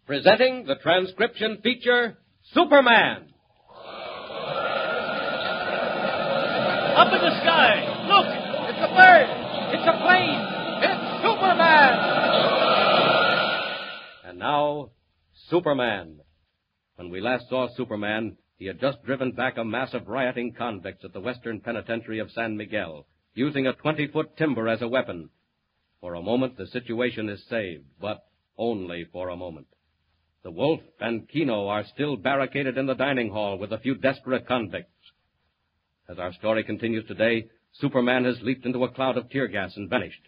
presenting the transcription feature, Superman. Up in the sky! Look! It's a bird! It's a plane! It's Superman! And now, Superman. When we last saw Superman, he had just driven back a mass of rioting convicts at the Western Penitentiary of San Miguel, using a 20-foot timber as a weapon. For a moment, the situation is saved, but only for a moment. The Wolf and Kino are still barricaded in the dining hall with a few desperate convicts. As our story continues today, Superman has leaped into a cloud of tear gas and vanished.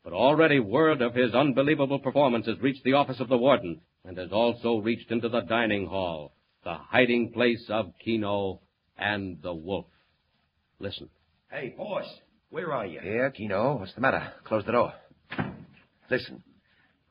But already word of his unbelievable performance has reached the office of the warden and has also reached into the dining hall, the hiding place of Kino and the Wolf. Listen. Hey, boss, where are you? Here, Kino. What's the matter? Close the door. Listen,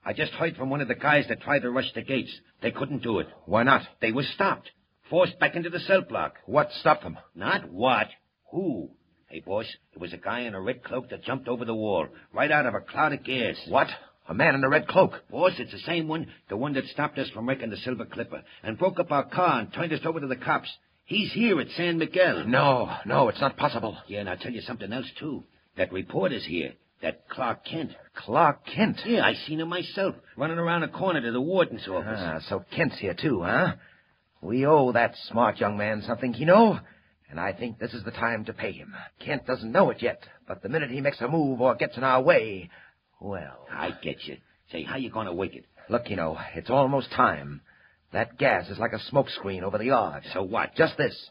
I just heard from one of the guys that tried to rush the gates. They couldn't do it. Why not? They were stopped. Forced back into the cell block. What stopped them? Not what. Who? Hey, boss, it was a guy in a red cloak that jumped over the wall, right out of a cloud of gas. What? A man in a red cloak? Boss, it's the same one, the one that stopped us from wrecking the Silver Clipper, and broke up our car and turned us over to the cops. He's here at San Miguel. No, it's not possible. Yeah, and I'll tell you something else, too. That reporter's here. That Clark Kent. Clark Kent? Yeah, I seen him myself, running around the corner to the warden's office. So Kent's here, too, huh? We owe that smart young man something, Kino, and I think this is the time to pay him. Kent doesn't know it yet, but the minute he makes a move or gets in our way, well... I get you. Say, how you gonna wake it? Look, Kino, it's almost time. That gas is like a smoke screen over the yard. So what? Just this.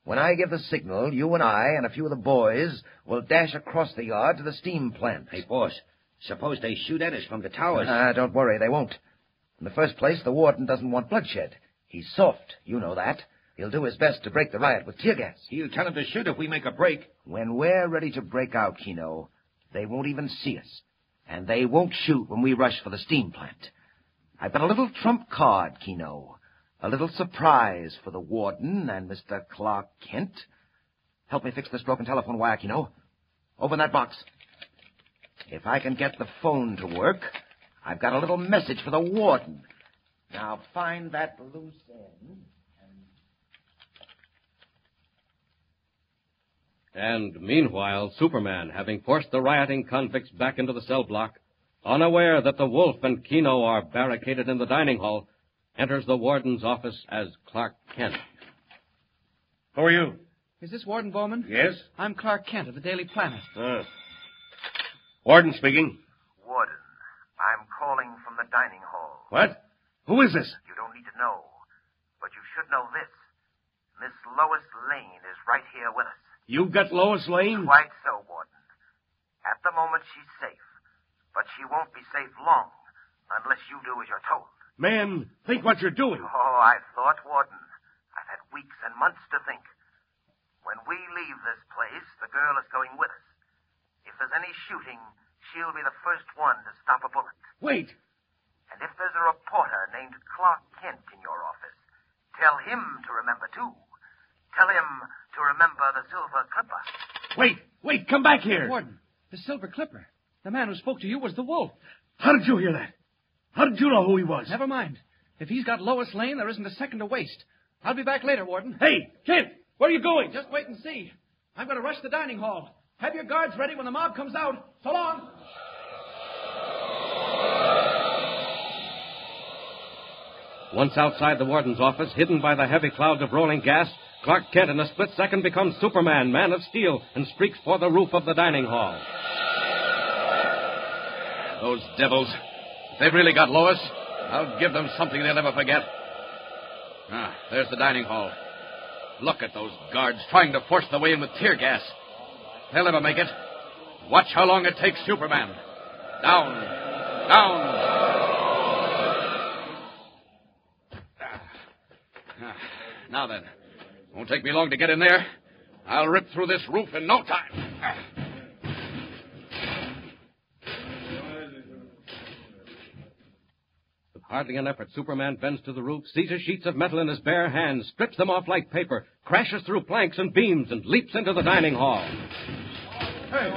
When I give the signal, you and I and a few of the boys will dash across the yard to the steam plant. Hey, boss, suppose they shoot at us from the towers. Don't worry, they won't. In the first place, the warden doesn't want bloodshed. He's soft, you know that. He'll do his best to break the riot with tear gas. He'll tell him to shoot if we make a break. When we're ready to break out, Kino, they won't even see us. And they won't shoot when we rush for the steam plant. I've got a little trump card, Kino. A little surprise for the warden and Mr. Clark Kent. Help me fix this broken telephone wire, Kino. Open that box. If I can get the phone to work, I've got a little message for the warden. Now find that loose end. And meanwhile, Superman, having forced the rioting convicts back into the cell block, unaware that the Wolf and Kino are barricaded in the dining hall, enters the warden's office as Clark Kent. Who are you? Is this Warden Bowman? Yes? I'm Clark Kent of the Daily Planet. Warden speaking. Warden, I'm calling from the dining hall. What? Who is this? You don't need to know, but you should know this. Miss Lois Lane is right here with us. You got Lois Lane? Quite so, Warden. At the moment, she's safe, but she won't be safe long unless you do as you're told. Man, think what you're doing. Oh, I've thought, Warden. I've had weeks and months to think. When we leave this place, the girl is going with us. If there's any shooting, she'll be the first one to stop a bullet. Wait. And if there's a reporter named Clark Kent in your office, tell him to remember, too. Tell him to remember the Silver Clipper. Wait, come back here. Warden, the Silver Clipper. The man who spoke to you was the Wolf. How did you hear that? How did you know who he was? Never mind. If he's got Lois Lane, there isn't a second to waste. I'll be back later, Warden. Hey, Kent, where are you going? Just wait and see. I'm going to rush the dining hall. Have your guards ready when the mob comes out. So long. Once outside the warden's office, hidden by the heavy clouds of rolling gas, Clark Kent in a split second becomes Superman, Man of Steel, and streaks for the roof of the dining hall. Those devils. If they've really got Lois, I'll give them something they'll never forget. There's the dining hall. Look at those guards trying to force their way in with tear gas. They'll never make it. Watch how long it takes Superman. Down. Now then, won't take me long to get in there. I'll rip through this roof in no time. With hardly an effort, Superman bends to the roof, seizes sheets of metal in his bare hands, strips them off like paper, crashes through planks and beams, and leaps into the dining hall. Hey,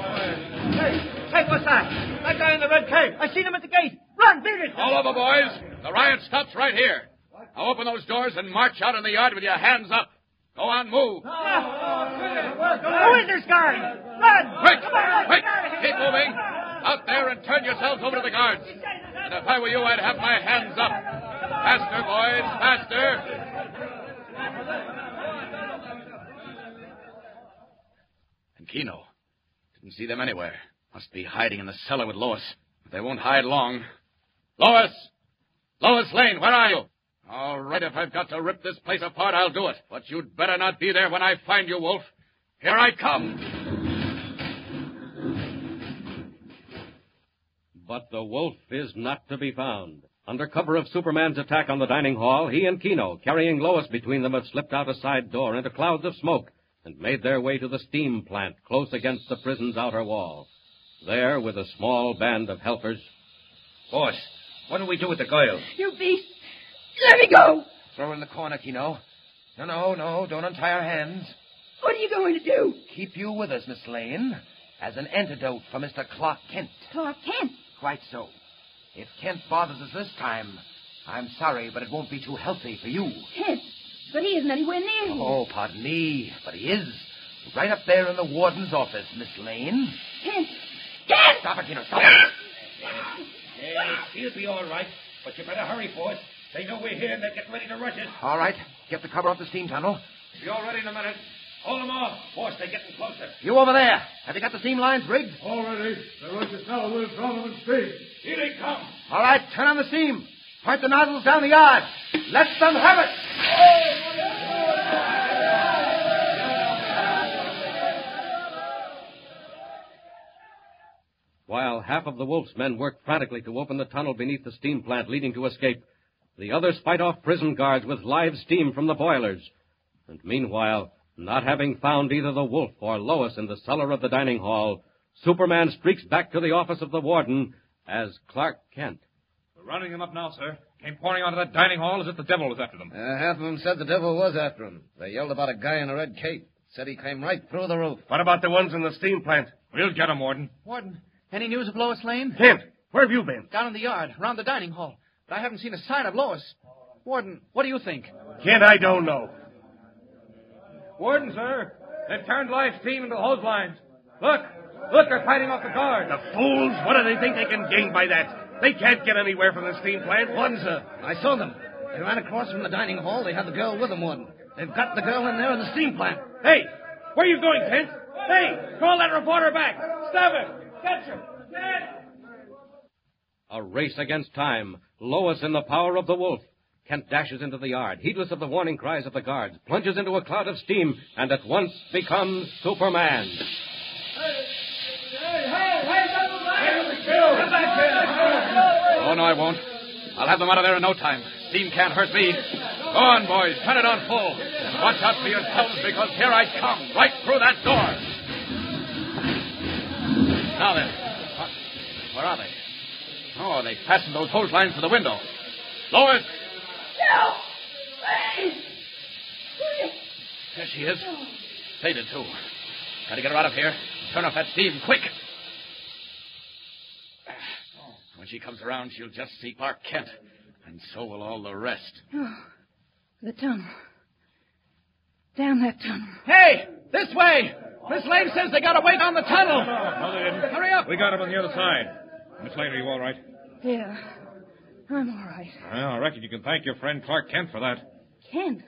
Hey, what's that? That guy in the red cape. I seen him at the gate. Run, beat it. All over, boys. The riot stops right here. Now open those doors and march out in the yard with your hands up. Go on, move. Who is this guy? Run! Quick! Quick! Keep moving. Out there and turn yourselves over to the guards. And if I were you, I'd have my hands up. Faster, boys, faster. And Keno. Didn't see them anywhere. Must be hiding in the cellar with Lois. But they won't hide long. Lois! Lois Lane, where are you? All right, if I've got to rip this place apart, I'll do it. But you'd better not be there when I find you, Wolf. Here I come. But the wolf is not to be found. Under cover of Superman's attack on the dining hall, he and Keno, carrying Lois between them, had slipped out a side door into clouds of smoke and made their way to the steam plant close against the prison's outer wall. There, with a small band of helpers... Boss, what do we do with the girl? You beast! Let me go! Throw her in the corner, Keno. No, don't untie her hands. What are you going to do? Keep you with us, Miss Lane, as an antidote for Mr. Clark Kent. Clark Kent? Quite so. If Kent bothers us this time, I'm sorry, but it won't be too healthy for you. Kent? But he isn't anywhere near here. Oh, pardon me, but he is. Right up there in the warden's office, Miss Lane. Kent! Kent! Stop it, Keno, stop it. He'll be all right, but you better hurry, boss. They know we're here and they're getting ready to rush us. All right, get the cover off the steam tunnel. Be all ready in a minute. Hold them off. Boss, they're getting closer. You over there. Have you got the steam lines rigged? All ready. The rush is now. We'll draw them in speed. Here they come. All right, turn on the steam. Point the nozzles down the yard. Let them have it. While half of the wolf's men work frantically to open the tunnel beneath the steam plant leading to escape, the others fight off prison guards with live steam from the boilers. And meanwhile, not having found either the wolf or Lois in the cellar of the dining hall, Superman streaks back to the office of the warden as Clark Kent. We're rounding them up now, sir. Came pouring onto that dining hall as if the devil was after them. Half of them said the devil was after them. They yelled about a guy in a red cape. Said he came right through the roof. What about the ones in the steam plant? We'll get them, Warden. Warden, any news of Lois Lane? Kent, where have you been? Down in the yard, around the dining hall. But I haven't seen a sign of Lois. Warden, what do you think? Kent, I don't know. Warden, sir, they've turned live steam into hose lines. Look, they're fighting off the guards. The fools! What do they think they can gain by that? They can't get anywhere from the steam plant. Warden, sir, I saw them. They ran across from the dining hall. They had the girl with them, Warden. They've got the girl in there in the steam plant. Hey, where are you going, Kent? Hey, call that reporter back. Stop it. Catch him. A race against time. Lois in the power of the wolf. Kent dashes into the yard, heedless of the warning cries of the guards, plunges into a cloud of steam, and at once becomes Superman. Oh, no, I won't. I'll have them out of there in no time. Steam can't hurt me. Go on, boys. Turn it on full. Watch out for yourselves, because here I come, right through that door. Now then. Where are they? Oh, they fastened those hose lines to the window. Lois! No! Please! There she is. Faded, too. Gotta get her out of here. Turn off that steam, quick. When she comes around, she'll just see Clark Kent. And so will all the rest. Oh, the tunnel. Down that tunnel. Hey, this way! Miss Lane says they got to wait on the tunnel. No, they didn't. Hurry up. We got him on the other side. Miss Lane, are you all right? Yeah, I'm all right. Well, I reckon you can thank your friend Clark Kent for that. Kent?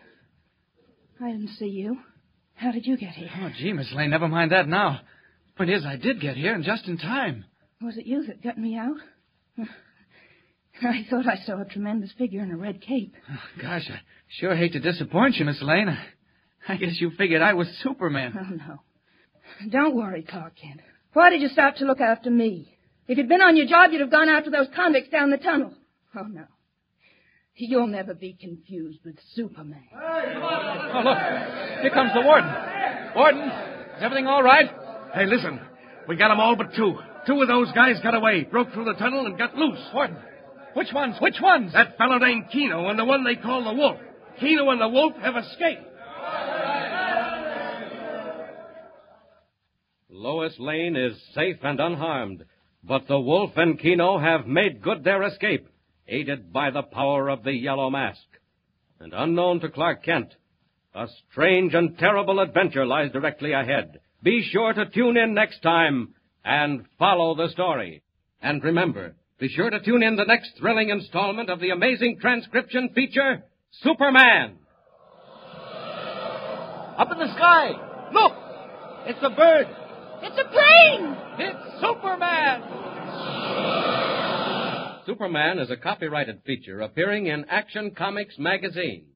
I didn't see you. How did you get here? Oh, gee, Miss Lane, never mind that now. Point is, I did get here, and just in time. Was it you that got me out? I thought I saw a tremendous figure in a red cape. Oh, gosh, I sure hate to disappoint you, Miss Lane. I guess you figured I was Superman. Oh, no. Don't worry, Clark Kent. Why did you stop to look after me? If you'd been on your job, you'd have gone after those convicts down the tunnel. Oh, no. You'll never be confused with Superman. Oh, look. Here comes the warden. Warden, is everything all right? Hey, listen. We got them all but two. Two of those guys got away, broke through the tunnel, and got loose. Warden, which ones? Which ones? That fellow named Keno and the one they call the Wolf. Keno and the Wolf have escaped. Lois Lane is safe and unharmed. But the Wolf and Kino have made good their escape, aided by the power of the Yellow Mask. And unknown to Clark Kent, a strange and terrible adventure lies directly ahead. Be sure to tune in next time and follow the story. And remember, be sure to tune in the next thrilling installment of the amazing transcription feature, Superman. Up in the sky. Look! It's a bird. It's a plane! It's Superman! Superman is a copyrighted feature appearing in Action Comics magazine.